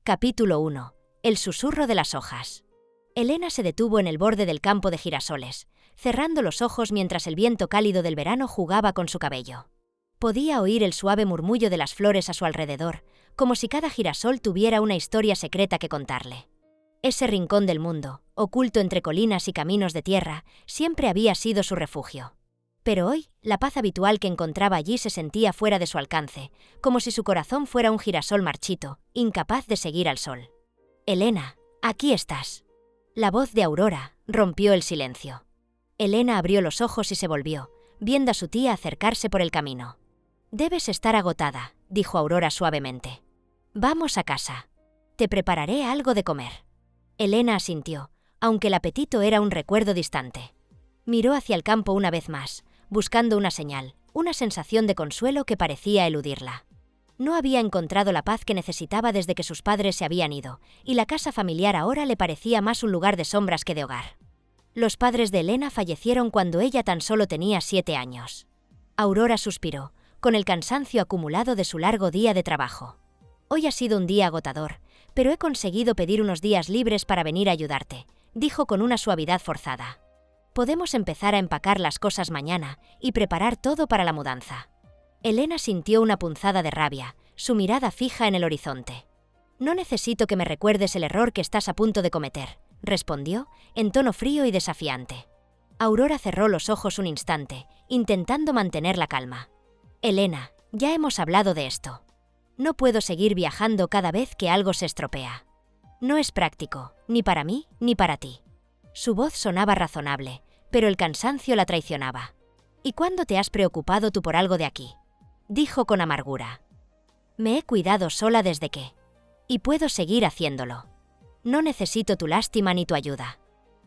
Capítulo 1. El susurro de las hojas. Elena se detuvo en el borde del campo de girasoles, cerrando los ojos mientras el viento cálido del verano jugaba con su cabello. Podía oír el suave murmullo de las flores a su alrededor, como si cada girasol tuviera una historia secreta que contarle. Ese rincón del mundo, oculto entre colinas y caminos de tierra, siempre había sido su refugio. Pero hoy, la paz habitual que encontraba allí se sentía fuera de su alcance, como si su corazón fuera un girasol marchito, incapaz de seguir al sol. «Elena, aquí estás». La voz de Aurora rompió el silencio. Elena abrió los ojos y se volvió, viendo a su tía acercarse por el camino. «Debes estar agotada», dijo Aurora suavemente. «Vamos a casa. Te prepararé algo de comer». Elena asintió, aunque el apetito era un recuerdo distante. Miró hacia el campo una vez más, buscando una señal, una sensación de consuelo que parecía eludirla. No había encontrado la paz que necesitaba desde que sus padres se habían ido, y la casa familiar ahora le parecía más un lugar de sombras que de hogar. Los padres de Elena fallecieron cuando ella tan solo tenía 7 años. Aurora suspiró, con el cansancio acumulado de su largo día de trabajo. «Hoy ha sido un día agotador, pero he conseguido pedir unos días libres para venir a ayudarte», dijo con una suavidad forzada. «Podemos empezar a empacar las cosas mañana y preparar todo para la mudanza». Elena sintió una punzada de rabia, su mirada fija en el horizonte. «No necesito que me recuerdes el error que estás a punto de cometer», respondió, en tono frío y desafiante. Aurora cerró los ojos un instante, intentando mantener la calma. «Elena, ya hemos hablado de esto. No puedo seguir viajando cada vez que algo se estropea. No es práctico, ni para mí ni para ti». Su voz sonaba razonable, pero el cansancio la traicionaba. «¿Y cuándo te has preocupado tú por algo de aquí?», dijo con amargura. «Me he cuidado sola desde que. Y puedo seguir haciéndolo. No necesito tu lástima ni tu ayuda».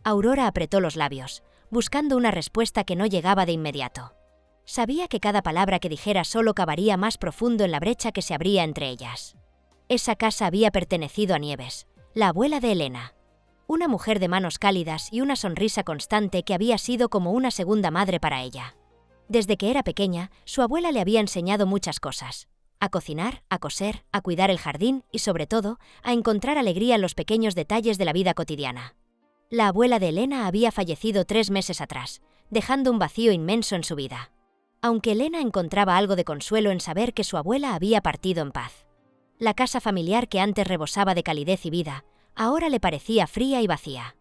Aurora apretó los labios, buscando una respuesta que no llegaba de inmediato. Sabía que cada palabra que dijera solo cavaría más profundo en la brecha que se abría entre ellas. Esa casa había pertenecido a Nieves, la abuela de Elena. Una mujer de manos cálidas y una sonrisa constante que había sido como una segunda madre para ella. Desde que era pequeña, su abuela le había enseñado muchas cosas: a cocinar, a coser, a cuidar el jardín y, sobre todo, a encontrar alegría en los pequeños detalles de la vida cotidiana. La abuela de Elena había fallecido 3 meses atrás, dejando un vacío inmenso en su vida. Aunque Elena encontraba algo de consuelo en saber que su abuela había partido en paz. La casa familiar que antes rebosaba de calidez y vida, ahora le parecía fría y vacía.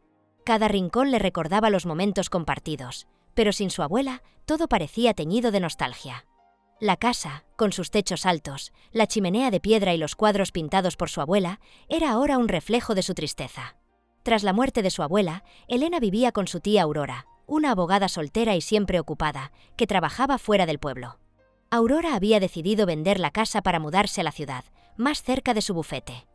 Cada rincón le recordaba los momentos compartidos, pero sin su abuela, todo parecía teñido de nostalgia. La casa, con sus techos altos, la chimenea de piedra y los cuadros pintados por su abuela, era ahora un reflejo de su tristeza. Tras la muerte de su abuela, Elena vivía con su tía Aurora, una abogada soltera y siempre ocupada, que trabajaba fuera del pueblo. Aurora había decidido vender la casa para mudarse a la ciudad, más cerca de su bufete.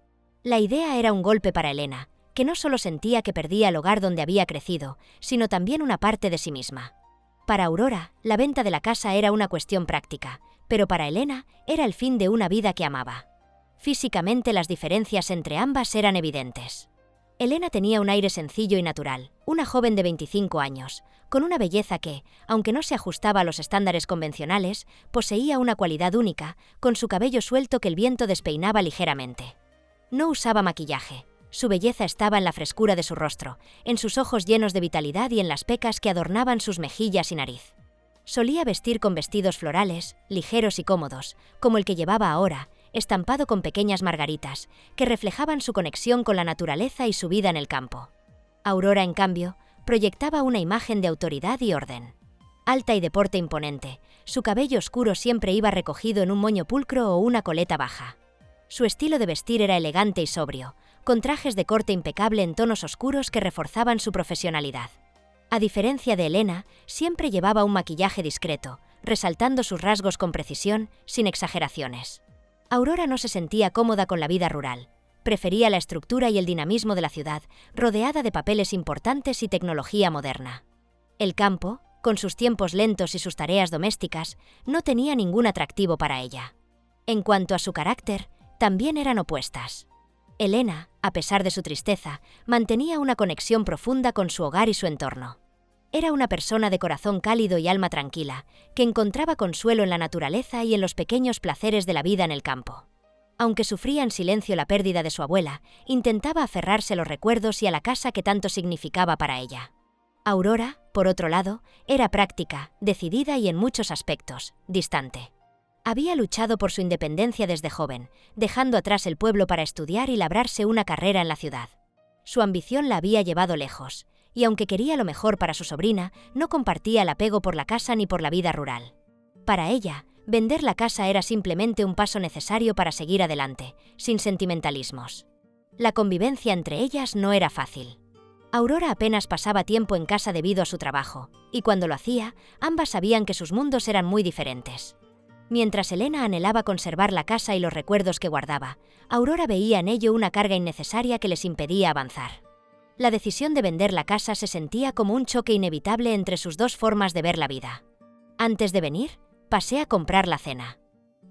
La idea era un golpe para Elena, que no solo sentía que perdía el hogar donde había crecido, sino también una parte de sí misma. Para Aurora, la venta de la casa era una cuestión práctica, pero para Elena era el fin de una vida que amaba. Físicamente las diferencias entre ambas eran evidentes. Elena tenía un aire sencillo y natural, una joven de 25 años, con una belleza que, aunque no se ajustaba a los estándares convencionales, poseía una cualidad única, con su cabello suelto que el viento despeinaba ligeramente. No usaba maquillaje. Su belleza estaba en la frescura de su rostro, en sus ojos llenos de vitalidad y en las pecas que adornaban sus mejillas y nariz. Solía vestir con vestidos florales, ligeros y cómodos, como el que llevaba ahora, estampado con pequeñas margaritas, que reflejaban su conexión con la naturaleza y su vida en el campo. Aurora, en cambio, proyectaba una imagen de autoridad y orden. Alta y de porte imponente, su cabello oscuro siempre iba recogido en un moño pulcro o una coleta baja. Su estilo de vestir era elegante y sobrio, con trajes de corte impecable en tonos oscuros que reforzaban su profesionalidad. A diferencia de Elena, siempre llevaba un maquillaje discreto, resaltando sus rasgos con precisión, sin exageraciones. Aurora no se sentía cómoda con la vida rural. Prefería la estructura y el dinamismo de la ciudad, rodeada de papeles importantes y tecnología moderna. El campo, con sus tiempos lentos y sus tareas domésticas, no tenía ningún atractivo para ella. En cuanto a su carácter, también eran opuestas. Elena, a pesar de su tristeza, mantenía una conexión profunda con su hogar y su entorno. Era una persona de corazón cálido y alma tranquila, que encontraba consuelo en la naturaleza y en los pequeños placeres de la vida en el campo. Aunque sufría en silencio la pérdida de su abuela, intentaba aferrarse a los recuerdos y a la casa que tanto significaba para ella. Aurora, por otro lado, era práctica, decidida y en muchos aspectos, distante. Había luchado por su independencia desde joven, dejando atrás el pueblo para estudiar y labrarse una carrera en la ciudad. Su ambición la había llevado lejos, y aunque quería lo mejor para su sobrina, no compartía el apego por la casa ni por la vida rural. Para ella, vender la casa era simplemente un paso necesario para seguir adelante, sin sentimentalismos. La convivencia entre ellas no era fácil. Aurora apenas pasaba tiempo en casa debido a su trabajo, y cuando lo hacía, ambas sabían que sus mundos eran muy diferentes. Mientras Elena anhelaba conservar la casa y los recuerdos que guardaba, Aurora veía en ello una carga innecesaria que les impedía avanzar. La decisión de vender la casa se sentía como un choque inevitable entre sus dos formas de ver la vida. Antes de venir, pasé a comprar la cena.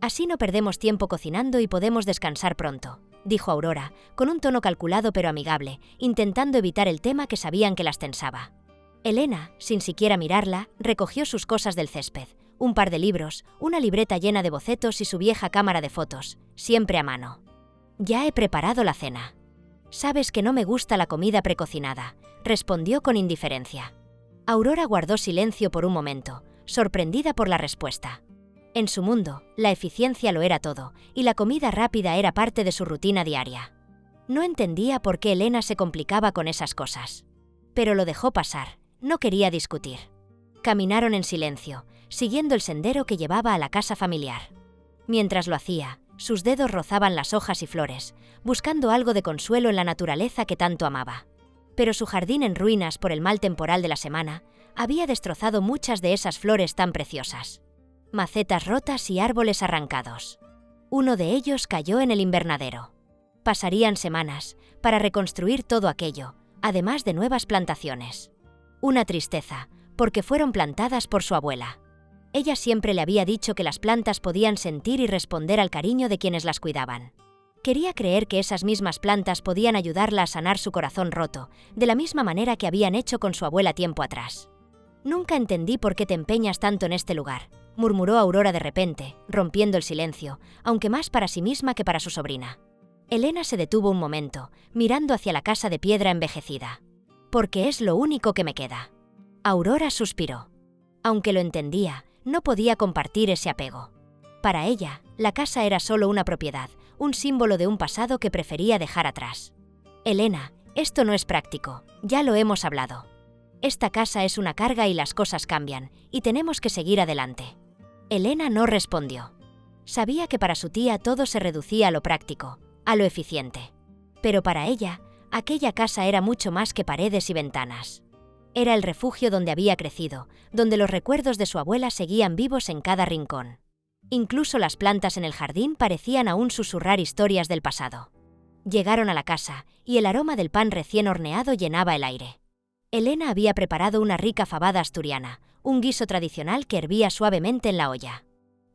Así no perdemos tiempo cocinando y podemos descansar pronto, dijo Aurora, con un tono calculado pero amigable, intentando evitar el tema que sabían que las tensaba. Elena, sin siquiera mirarla, recogió sus cosas del césped, un par de libros, una libreta llena de bocetos y su vieja cámara de fotos, siempre a mano. Ya he preparado la cena. Sabes que no me gusta la comida precocinada, respondió con indiferencia. Aurora guardó silencio por un momento, sorprendida por la respuesta. En su mundo, la eficiencia lo era todo, y la comida rápida era parte de su rutina diaria. No entendía por qué Elena se complicaba con esas cosas. Pero lo dejó pasar, no quería discutir. Caminaron en silencio, siguiendo el sendero que llevaba a la casa familiar. Mientras lo hacía, sus dedos rozaban las hojas y flores, buscando algo de consuelo en la naturaleza que tanto amaba. Pero su jardín en ruinas por el mal temporal de la semana había destrozado muchas de esas flores tan preciosas. Macetas rotas y árboles arrancados. Uno de ellos cayó en el invernadero. Pasarían semanas para reconstruir todo aquello, además de nuevas plantaciones. Una tristeza, porque fueron plantadas por su abuela. Ella siempre le había dicho que las plantas podían sentir y responder al cariño de quienes las cuidaban. Quería creer que esas mismas plantas podían ayudarla a sanar su corazón roto, de la misma manera que habían hecho con su abuela tiempo atrás. «Nunca entendí por qué te empeñas tanto en este lugar», murmuró Aurora de repente, rompiendo el silencio, aunque más para sí misma que para su sobrina. Elena se detuvo un momento, mirando hacia la casa de piedra envejecida. «Porque es lo único que me queda». Aurora suspiró. Aunque lo entendía, no podía compartir ese apego. Para ella, la casa era solo una propiedad, un símbolo de un pasado que prefería dejar atrás. «Elena, esto no es práctico, ya lo hemos hablado. Esta casa es una carga y las cosas cambian, y tenemos que seguir adelante». Elena no respondió. Sabía que para su tía todo se reducía a lo práctico, a lo eficiente. Pero para ella, aquella casa era mucho más que paredes y ventanas. Era el refugio donde había crecido, donde los recuerdos de su abuela seguían vivos en cada rincón. Incluso las plantas en el jardín parecían aún susurrar historias del pasado. Llegaron a la casa, y el aroma del pan recién horneado llenaba el aire. Elena había preparado una rica fabada asturiana, un guiso tradicional que hervía suavemente en la olla.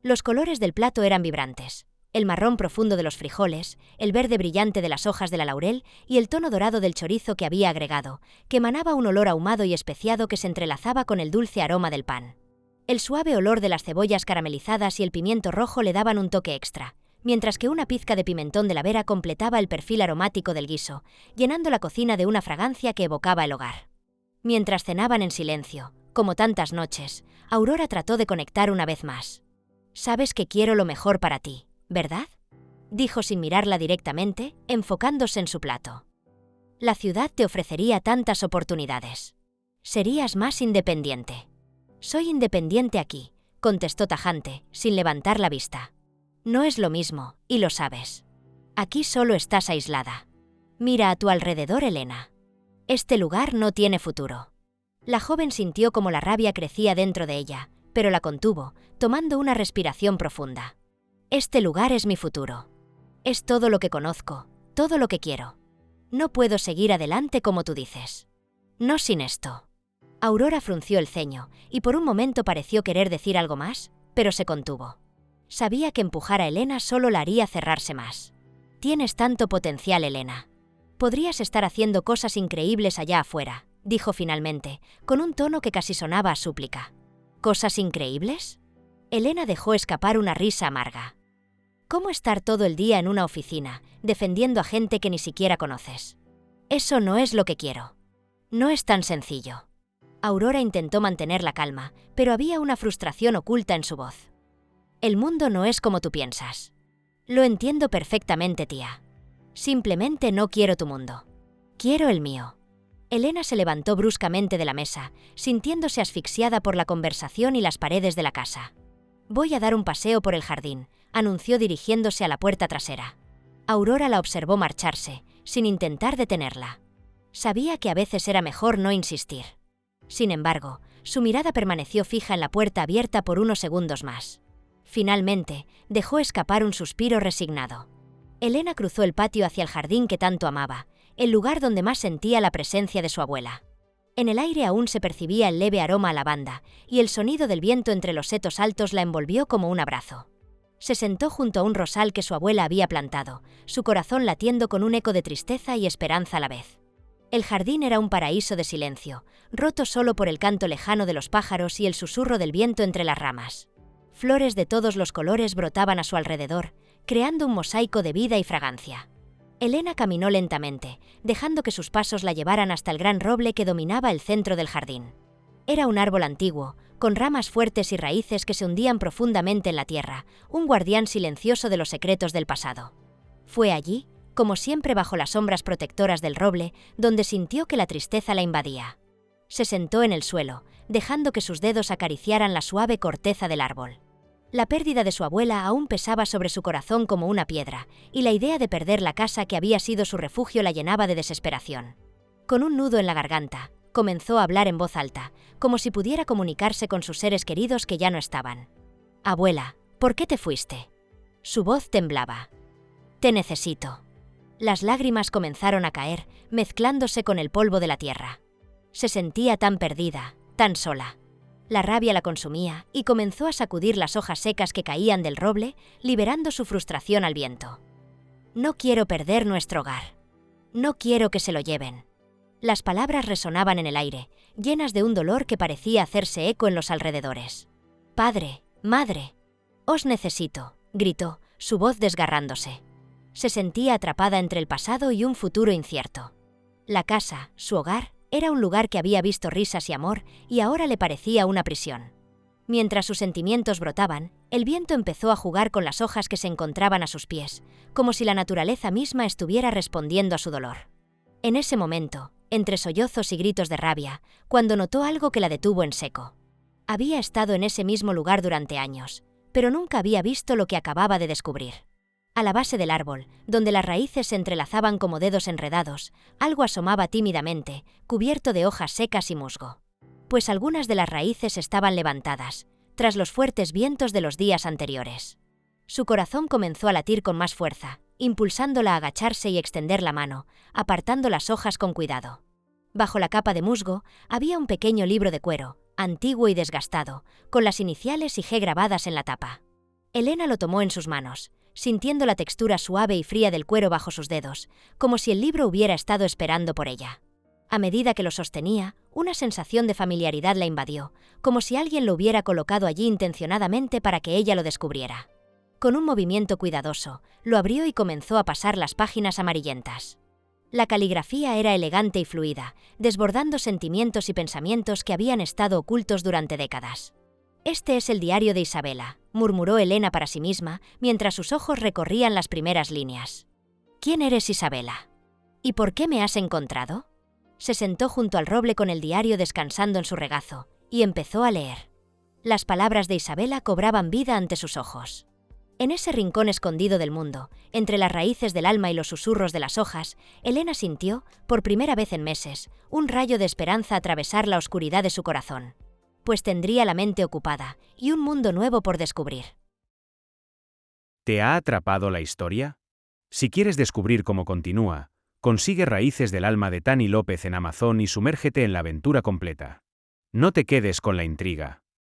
Los colores del plato eran vibrantes. El marrón profundo de los frijoles, el verde brillante de las hojas de la laurel y el tono dorado del chorizo que había agregado, que emanaba un olor ahumado y especiado que se entrelazaba con el dulce aroma del pan. El suave olor de las cebollas caramelizadas y el pimiento rojo le daban un toque extra, mientras que una pizca de pimentón de la Vera completaba el perfil aromático del guiso, llenando la cocina de una fragancia que evocaba el hogar. Mientras cenaban en silencio, como tantas noches, Aurora trató de conectar una vez más. «Sabes que quiero lo mejor para ti, ¿verdad?», dijo sin mirarla directamente, enfocándose en su plato. «La ciudad te ofrecería tantas oportunidades. Serías más independiente». «Soy independiente aquí», contestó tajante, sin levantar la vista. «No es lo mismo, y lo sabes. Aquí solo estás aislada. Mira a tu alrededor, Elena. Este lugar no tiene futuro». La joven sintió como la rabia crecía dentro de ella, pero la contuvo, tomando una respiración profunda. «Este lugar es mi futuro. Es todo lo que conozco, todo lo que quiero. No puedo seguir adelante como tú dices. No sin esto». Aurora frunció el ceño, y por un momento pareció querer decir algo más, pero se contuvo. Sabía que empujar a Elena solo la haría cerrarse más. «Tienes tanto potencial, Elena. Podrías estar haciendo cosas increíbles allá afuera», dijo finalmente, con un tono que casi sonaba a súplica. «¿Cosas increíbles?». Elena dejó escapar una risa amarga. ¿Cómo estar todo el día en una oficina, defendiendo a gente que ni siquiera conoces? Eso no es lo que quiero. No es tan sencillo. Aurora intentó mantener la calma, pero había una frustración oculta en su voz. El mundo no es como tú piensas. Lo entiendo perfectamente, tía. Simplemente no quiero tu mundo. Quiero el mío. Elena se levantó bruscamente de la mesa, sintiéndose asfixiada por la conversación y las paredes de la casa. «Voy a dar un paseo por el jardín», anunció dirigiéndose a la puerta trasera. Aurora la observó marcharse, sin intentar detenerla. Sabía que a veces era mejor no insistir. Sin embargo, su mirada permaneció fija en la puerta abierta por unos segundos más. Finalmente, dejó escapar un suspiro resignado. Elena cruzó el patio hacia el jardín que tanto amaba, el lugar donde más sentía la presencia de su abuela. En el aire aún se percibía el leve aroma a lavanda, y el sonido del viento entre los setos altos la envolvió como un abrazo. Se sentó junto a un rosal que su abuela había plantado, su corazón latiendo con un eco de tristeza y esperanza a la vez. El jardín era un paraíso de silencio, roto solo por el canto lejano de los pájaros y el susurro del viento entre las ramas. Flores de todos los colores brotaban a su alrededor, creando un mosaico de vida y fragancia. Elena caminó lentamente, dejando que sus pasos la llevaran hasta el gran roble que dominaba el centro del jardín. Era un árbol antiguo, con ramas fuertes y raíces que se hundían profundamente en la tierra, un guardián silencioso de los secretos del pasado. Fue allí, como siempre bajo las sombras protectoras del roble, donde sintió que la tristeza la invadía. Se sentó en el suelo, dejando que sus dedos acariciaran la suave corteza del árbol. La pérdida de su abuela aún pesaba sobre su corazón como una piedra, y la idea de perder la casa que había sido su refugio la llenaba de desesperación. Con un nudo en la garganta, comenzó a hablar en voz alta, como si pudiera comunicarse con sus seres queridos que ya no estaban. «Abuela, ¿por qué te fuiste?» Su voz temblaba. «Te necesito». Las lágrimas comenzaron a caer, mezclándose con el polvo de la tierra. Se sentía tan perdida, tan sola. La rabia la consumía y comenzó a sacudir las hojas secas que caían del roble, liberando su frustración al viento. «No quiero perder nuestro hogar. No quiero que se lo lleven». Las palabras resonaban en el aire, llenas de un dolor que parecía hacerse eco en los alrededores. «Padre, madre, os necesito», gritó, su voz desgarrándose. Se sentía atrapada entre el pasado y un futuro incierto. La casa, su hogar, era un lugar que había visto risas y amor, y ahora le parecía una prisión. Mientras sus sentimientos brotaban, el viento empezó a jugar con las hojas que se encontraban a sus pies, como si la naturaleza misma estuviera respondiendo a su dolor. En ese momento, entre sollozos y gritos de rabia, cuando notó algo que la detuvo en seco. Había estado en ese mismo lugar durante años, pero nunca había visto lo que acababa de descubrir. A la base del árbol, donde las raíces se entrelazaban como dedos enredados, algo asomaba tímidamente, cubierto de hojas secas y musgo. Pues algunas de las raíces estaban levantadas, tras los fuertes vientos de los días anteriores. Su corazón comenzó a latir con más fuerza, impulsándola a agacharse y extender la mano, apartando las hojas con cuidado. Bajo la capa de musgo había un pequeño libro de cuero, antiguo y desgastado, con las iniciales y G grabadas en la tapa. Elena lo tomó en sus manos, sintiendo la textura suave y fría del cuero bajo sus dedos, como si el libro hubiera estado esperando por ella. A medida que lo sostenía, una sensación de familiaridad la invadió, como si alguien lo hubiera colocado allí intencionadamente para que ella lo descubriera. Con un movimiento cuidadoso, lo abrió y comenzó a pasar las páginas amarillentas. La caligrafía era elegante y fluida, desbordando sentimientos y pensamientos que habían estado ocultos durante décadas. «Este es el diario de Isabela», murmuró Elena para sí misma, mientras sus ojos recorrían las primeras líneas. «¿Quién eres, Isabela? ¿Y por qué me has encontrado?» Se sentó junto al roble con el diario descansando en su regazo, y empezó a leer. Las palabras de Isabela cobraban vida ante sus ojos. En ese rincón escondido del mundo, entre las raíces del alma y los susurros de las hojas, Elena sintió, por primera vez en meses, un rayo de esperanza atravesar la oscuridad de su corazón. Pues tendría la mente ocupada y un mundo nuevo por descubrir. ¿Te ha atrapado la historia? Si quieres descubrir cómo continúa, consigue Raíces del alma de Tani López en Amazon y sumérgete en la aventura completa. No te quedes con la intriga.